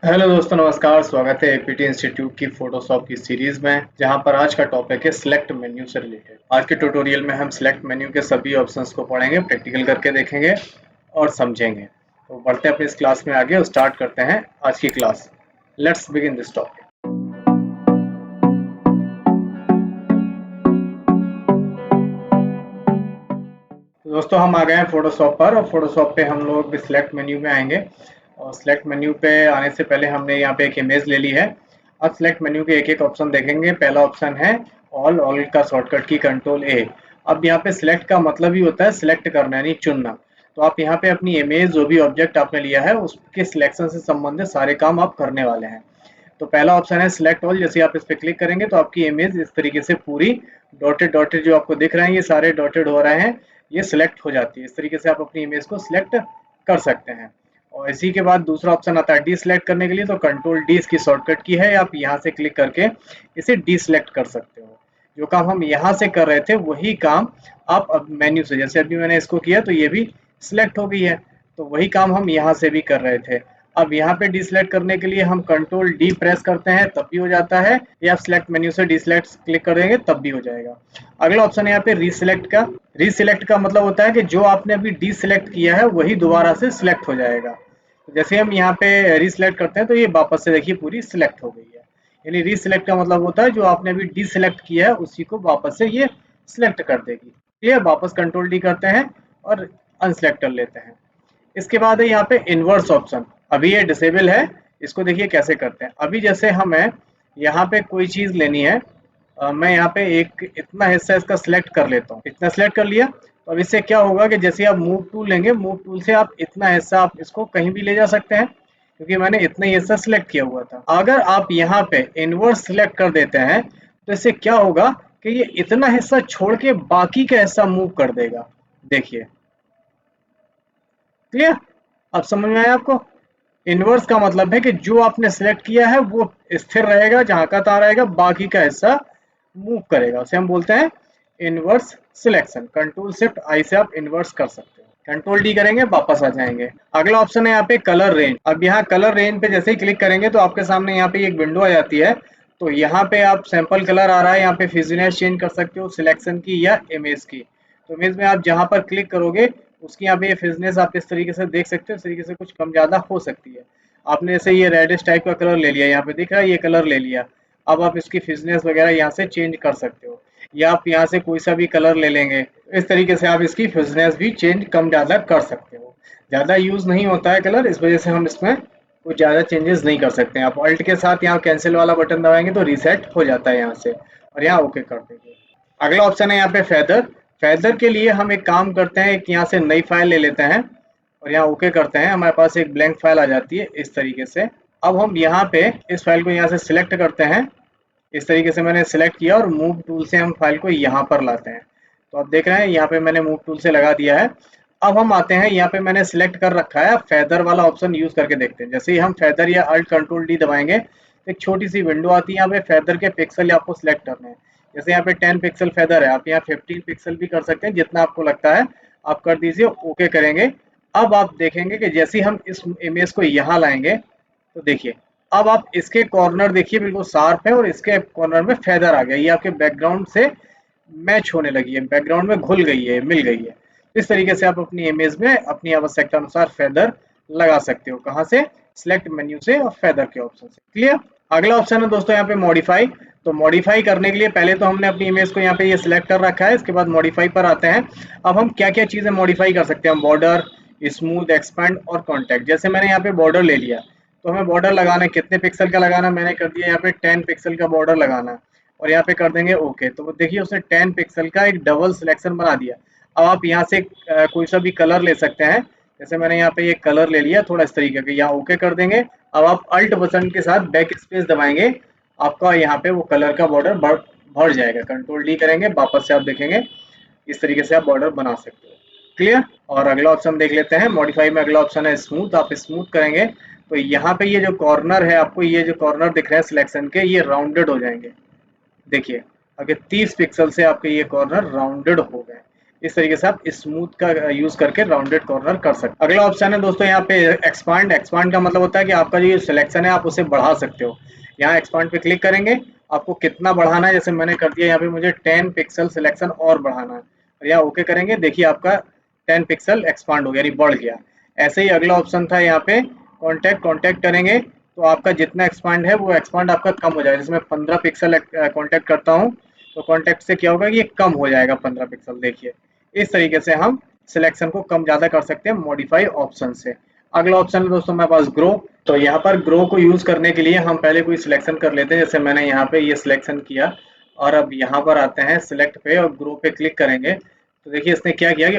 Hello दोस्तों, नमस्कार। स्वागत है एपीटी इंस्टीट्यूट की फोटोशॉप की सीरीज में, जहां पर आज का टॉपिक है सिलेक्ट मेन्यू से रिलेटेड। आज के ट्यूटोरियल में हम सिलेक्ट मेन्यू के सभी ऑप्शंस को पढ़ेंगे, प्रैक्टिकल करके देखेंगे और समझेंगे। तो बढ़ते हैं अपनी इस क्लास में आगे और स्टार्ट करते हैं आज की class. Let's begin this topic. तो दोस्तों, हम आ गए हैं फोटोशॉप पर और फोटोशॉप पे हम लोग भी सिलेक्ट मेन्यू में आएंगे। और सिलेक्ट मेन्यू पे आने से पहले हमने यहाँ पे एक इमेज ले ली है। अब सिलेक्ट मेन्यू के एक एक ऑप्शन देखेंगे। पहला ऑप्शन है ऑल का शॉर्टकट की कंट्रोल ए। अब यहाँ पे सिलेक्ट का मतलब ही होता है सिलेक्ट करना, यानी चुनना। तो आप यहाँ पे अपनी इमेज, जो भी ऑब्जेक्ट आपने लिया है, उसके सिलेक्शन से संबंधित सारे काम आप करने वाले हैं। तो पहला ऑप्शन है सिलेक्ट ऑल। जैसे आप इस पे क्लिक करेंगे तो आपकी इमेज इस तरीके से पूरी डॉटेड डॉटेड जो आपको दिख रहे हैं, ये सारे डॉटेड हो रहे हैं, ये सिलेक्ट हो जाती है। इस तरीके से आप अपनी इमेज को सिलेक्ट कर सकते हैं। और इसी के बाद दूसरा ऑप्शन आता है डी सिलेक्ट करने के लिए। तो कंट्रोल डी इसकी शॉर्टकट की है, आप यहाँ से क्लिक करके इसे डी सिलेक्ट कर सकते हो। जो काम हम यहाँ से कर रहे थे वही काम आप अब मेन्यू से, जैसे अभी मैंने इसको किया तो ये भी सिलेक्ट हो गई है, तो वही काम हम यहाँ से भी कर रहे थे। अब यहाँ पे डिसलेक्ट करने के लिए हम कंट्रोल डी प्रेस करते हैं तब भी हो जाता है, या आप सिलेक्ट मेन्यू से डिसलेक्ट क्लिक कर देंगे तब भी हो जाएगा। अगला ऑप्शन है यहाँ पे रीसिलेक्ट का। रीसिलेक्ट का मतलब होता है कि जो आपने अभी डिसलेक्ट किया है वही दोबारा से सिलेक्ट हो जाएगा। तो जैसे हम यहाँ पे रीसिलेक्ट करते हैं तो ये वापस से देखिए पूरी सिलेक्ट हो गई है। यानी रीसिलेक्ट का मतलब होता है जो आपने अभी डिसलेक्ट किया है उसी को वापस से ये सिलेक्ट कर देगी। ये वापस कंट्रोल डी करते हैं और अनसिलेक्ट कर लेते हैं। इसके बाद है यहाँ पे इनवर्स ऑप्शन। अभी ये डिसेबल है, इसको देखिए कैसे करते हैं। अभी जैसे हमें यहाँ पे कोई चीज लेनी है, मैं यहाँ पे एक इतना हिस्सा इसका सिलेक्ट कर लेता हूँ। इतना सिलेक्ट कर लिया तो अब इससे क्या होगा कि जैसे आप मूव टूल लेंगे, मूव टूल से आप इतना हिस्सा आप इसको कहीं भी ले जा सकते हैं, क्योंकि मैंने इतना ही हिस्सा सिलेक्ट किया हुआ था। अगर आप यहाँ पे इनवर्स सिलेक्ट कर देते हैं तो इससे क्या होगा कि ये इतना हिस्सा छोड़ के बाकी का हिस्सा मूव कर देगा। देखिए, क्लियर? अब समझ में आया आपको? इनवर्स का मतलब है कि जो आपने सिलेक्ट किया है वो स्थिर रहेगा, जहां का तहाँ रहेगा, बाकी का हिस्सा मूव करेगा। उसे हम बोलते हैं इनवर्स सिलेक्शन। कंट्रोल शिफ्ट आई से आप इनवर्स कर सकते हो। कंट्रोल डी करेंगे, वापस आ जाएंगे। अगला ऑप्शन है यहाँ पे कलर रेंज। अब यहाँ कलर रेंज पे जैसे ही क्लिक करेंगे तो आपके सामने यहाँ पे एक विंडो आ जाती है। तो यहाँ पे आप सैंपल कलर आ रहा है, यहाँ पे फिजिनेस चेंज कर सकते हो सिलेक्शन की या इमेज की। तो इमेज में आप जहाँ पर क्लिक करोगे उसकी यहाँ पे फिजनेस आप इस तरीके से देख सकते हो। इस तरीके से कुछ कम ज्यादा हो सकती है। आपने जैसे ये रेडिश टाइप का कलर ले लिया, यहाँ पे दिख रहा है ये कलर ले लिया। अब आप इसकी फिजनेस वगैरह यहाँ से चेंज कर सकते हो, या आप यहाँ से कोई सा भी कलर ले लेंगे। इस तरीके से आप इसकी फिजनेस भी चेंज कम ज्यादा कर सकते हो। ज्यादा यूज नहीं होता है कलर, इस वजह से हम इसमें कुछ ज्यादा चेंजेस नहीं कर सकते हैं। आप ऑल्ट के साथ यहाँ कैंसिल वाला बटन दबाएंगे तो रीसेट हो जाता है यहाँ से, और यहाँ ओके कर देंगे। अगला ऑप्शन है यहाँ पे फेदर। फेदर के लिए हम एक काम करते हैं, एक यहाँ से नई फाइल ले लेते हैं और यहाँ ओके करते हैं। हमारे पास एक ब्लैंक फाइल आ जाती है इस तरीके से। अब हम यहाँ पे इस फाइल को यहाँ से सिलेक्ट करते हैं। इस तरीके से मैंने सिलेक्ट किया और मूव टूल से हम फाइल को यहाँ पर लाते हैं। तो आप देख रहे हैं यहाँ पे मैंने मूव टूल से लगा दिया है। अब हम आते हैं यहाँ पे मैंने सिलेक्ट कर रखा है, फेदर वाला ऑप्शन यूज करके देखते हैं। जैसे ही हम फेदर या अल्ट कंट्रोल डी दबाएंगे तो एक छोटी सी विंडो आती है। यहाँ पे फेदर के पिक्सल आपको सिलेक्ट करने हैं। जैसे यहाँ पे 10 पिक्सल फेदर है, आप यहाँ 15 पिक्सल भी कर सकते हैं, जितना आपको लगता है आप कर दीजिए, ओके करेंगे। अब आप देखेंगे कि जैसे ही हम इस इमेज को यहाँ लाएंगे तो देखिए, अब आप इसके कॉर्नर देखिए बिल्कुल शार्प है और इसके कॉर्नर में फेदर आ गया। ये आपके बैकग्राउंड से मैच होने लगी है, बैकग्राउंड में घुल गई है, मिल गई है। इस तरीके से आप अपनी इमेज में अपनी आवश्यकता अनुसार फेदर लगा सकते हो। कहाँ से? सिलेक्ट मेन्यू से और फेदर के ऑप्शन से। क्लियर? अगला ऑप्शन है दोस्तों यहाँ पे मॉडिफाई। तो मॉडिफाई करने के लिए पहले तो हमने अपनी इमेज को यहाँ पे ये सिलेक्ट कर रखा है, इसके बाद मॉडिफाई पर आते हैं। अब हम क्या क्या चीजें मॉडिफाई कर सकते हैं? बॉर्डर, स्मूथ, एक्सपैंड और कॉन्टैक्ट। जैसे मैंने यहाँ पे बॉर्डर ले लिया, तो हमें बॉर्डर लगाना है, कितने पिक्सल का लगाना, मैंने कर दिया यहाँ पे 10 पिक्सल का बॉर्डर लगाना है, और यहाँ पे कर देंगे ओके। तो देखिए उसने 10 पिक्सल का एक डबल सिलेक्शन बना दिया। अब आप यहाँ से कोई सा भी कलर ले सकते हैं। जैसे मैंने यहाँ पे ये कलर ले लिया थोड़ा इस तरीके का, यहाँ ओके कर देंगे। अब आप अल्ट बटन के साथ बैक स्पेस दबाएंगे, आपका यहाँ पे वो कलर का बॉर्डर भर जाएगा। कंट्रोल डी करेंगे, वापस से आप देखेंगे इस तरीके से आप बॉर्डर बना सकते हो। क्लियर? और अगला ऑप्शन देख लेते हैं। मॉडिफाई में अगला ऑप्शन है स्मूथ। आप स्मूथ करेंगे तो यहाँ पे ये जो कॉर्नर है, आपको ये जो कॉर्नर दिख रहे हैं सिलेक्शन के, ये राउंडेड हो जाएंगे। देखिए, अगर 30 पिक्सल से आपके ये कॉर्नर राउंडेड हो गए। इस तरीके से आप स्मूथ का यूज करके राउंडेड कॉर्नर कर सकते हैं। अगला ऑप्शन है दोस्तों यहाँ पे एक्सपांड। एक्सपांड का मतलब होता है कि आपका जो सिलेक्शन है आप उसे बढ़ा सकते हो। यहाँ एक्सपांड पे क्लिक करेंगे, आपको कितना बढ़ाना है, जैसे मैंने कर दिया यहाँ पे, मुझे 10 पिक्सल सिलेक्शन और बढ़ाना है, और यहाँ ओके करेंगे, देखिए आपका 10 पिक्सल एक्सपांड हो गया, यानी बढ़ गया। ऐसे ही अगला ऑप्शन था यहाँ पे कॉन्टैक्ट। कॉन्टैक्ट करेंगे तो आपका जितना एक्सपांड है वो एक्सपांड आपका कम हो जाएगा। जैसे मैं 15 पिक्सल कॉन्टैक्ट करता हूँ तो कॉन्टैक्ट से क्या होगा कि ये कम हो जाएगा 15 पिक्सल। देखिए इस तरीके से हम सिलेक्शन को कम ज्यादा कर सकते हैं मॉडिफाई ऑप्शन से। अगला ऑप्शन है दोस्तों हमारे पास ग्रो। तो यहाँ पर ग्रो को यूज करने के लिए हम पहले कोई सिलेक्शन कर लेते हैं। जैसे मैंने यहाँ पे ये सिलेक्शन किया और अब यहाँ पर आते हैं सिलेक्ट पे और ग्रो पे क्लिक करेंगे तो देखिए इसने क्या किया कि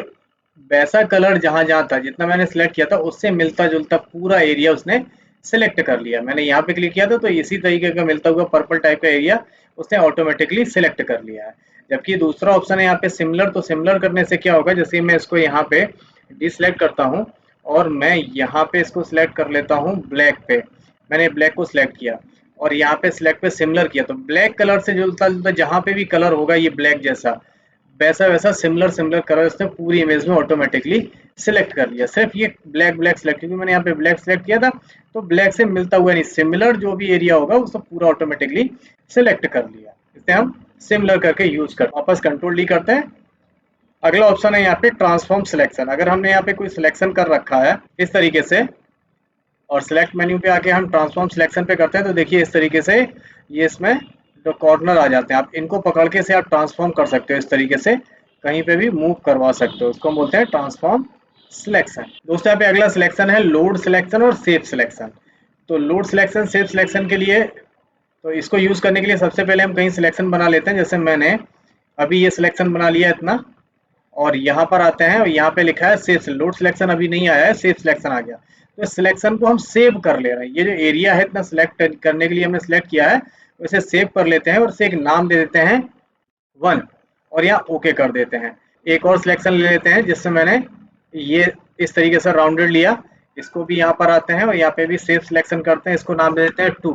वैसा कलर जहां जहां था, जितना मैंने सिलेक्ट किया था उससे मिलता जुलता पूरा एरिया उसने सिलेक्ट कर लिया। मैंने यहाँ पे क्लिक किया था तो इसी तरीके का मिलता हुआ पर्पल टाइप का एरिया उसने ऑटोमेटिकली सिलेक्ट कर लिया है। जबकि दूसरा ऑप्शन है यहाँ पे सिमिलर। तो सिमिलर करने से क्या होगा, जैसे मैं इसको यहाँ पे डिसलेक्ट करता हूँ और मैं यहाँ पे इसको सिलेक्ट कर लेता हूँ ब्लैक पे। मैंने ब्लैक को सिलेक्ट किया और यहाँ पे सिलेक्ट पे सिमिलर किया, तो ब्लैक कलर से जुलता जुलता जहाँ पे भी कलर होगा ये ब्लैक जैसा, वैसा वैसा सिमिलर सिमिलर कलर इसने पूरी इमेज में ऑटोमेटिकली सिलेक्ट कर लिया। सिर्फ ये ब्लैक ब्लैक सिलेक्ट, क्योंकि मैंने यहाँ पे ब्लैक सिलेक्ट किया था तो ब्लैक से मिलता हुआ नहीं, सिमिलर जो भी एरिया होगा वो सब पूरा ऑटोमेटिकली सिलेक्ट कर लिया। इसे हम सिमिलर करके यूज कर, वापस कंट्रोल डी करते हैं। अगला ऑप्शन है यहाँ पे ट्रांसफॉर्म सिलेक्शन। अगर हमने यहाँ पे कोई सिलेक्शन कर रखा है इस तरीके से और सिलेक्ट मेन्यू पे आके हम ट्रांसफॉर्म सिलेक्शन पे करते हैं तो देखिए इस तरीके से ये इसमें जो कॉर्नर आ जाते हैं, आप इनको पकड़ के से आप ट्रांसफॉर्म कर सकते हो, इस तरीके से कहीं पे भी मूव करवा सकते हो। इसको हम बोलते हैं ट्रांसफॉर्म सिलेक्शन। दोस्तों यहाँ पे अगला सिलेक्शन है लोड सिलेक्शन और सेव सिलेक्शन। तो लोड सिलेक्शन सेव सिलेक्शन के लिए, तो इसको यूज करने के लिए सबसे पहले हम कहीं सिलेक्शन बना लेते हैं। जैसे मैंने अभी ये सिलेक्शन बना लिया इतना, और यहाँ पर आते हैं और यहाँ पे लिखा है सेव। लोड सिलेक्शन अभी नहीं आया है, सेव सिलेक्शन आ गया। तो इस सिलेक्शन को हम सेव कर ले रहे हैं। ये जो एरिया है इतना सिलेक्ट करने के लिए हमने सिलेक्ट किया है, इसे सेव कर लेते हैं और इसे एक नाम दे देते हैं 1 और यहाँ ओके कर देते हैं। एक और सिलेक्शन ले लेते हैं जिससे मैंने ये इस तरीके से राउंडेड लिया, इसको भी यहाँ पर आते हैं और यहाँ पे भी सेव सिलेक्शन करते हैं, इसको नाम दे देते हैं 2।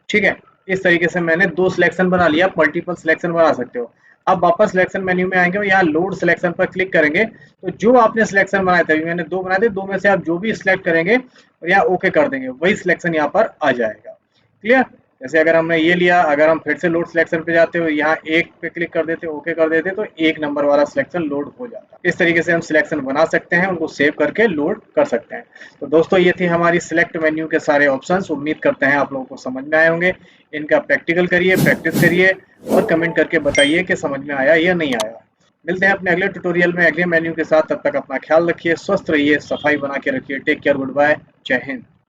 ठीक है, इस तरीके से मैंने 2 सिलेक्शन बना लिया। मल्टीपल सिलेक्शन बना सकते हो। अब वापस सिलेक्शन मेन्यू में आएंगे और यहाँ लोड सिलेक्शन पर क्लिक करेंगे तो जो आपने सिलेक्शन बनाए थे, अभी मैंने 2 बनाए थे, 2 में से आप जो भी सिलेक्ट करेंगे और यहाँ ओके कर देंगे, वही सिलेक्शन यहाँ पर आ जाएगा। क्लियर? जैसे अगर हमने ये लिया, अगर हम फिर से लोड सिलेक्शन पे जाते हो, यहाँ 1 पे क्लिक कर देते, ओके कर देते, तो 1 नंबर वाला सिलेक्शन लोड हो जाता है। इस तरीके से हम सिलेक्शन बना सकते हैं, उनको सेव करके लोड कर सकते हैं। तो दोस्तों ये थी हमारी सिलेक्ट मेन्यू के सारे ऑप्शंस। उम्मीद करते हैं आप लोगों को समझ में आए होंगे। इनका प्रैक्टिकल करिए, प्रैक्टिस करिए और कमेंट करके बताइए कि समझ में आया या नहीं आया। मिलते हैं अपने अगले ट्यूटोरियल में अगले मेन्यू के साथ। तब तक अपना ख्याल रखिए, स्वस्थ रहिए, सफाई बना के रखिए। टेक केयर, गुड बाय, जय हिंद।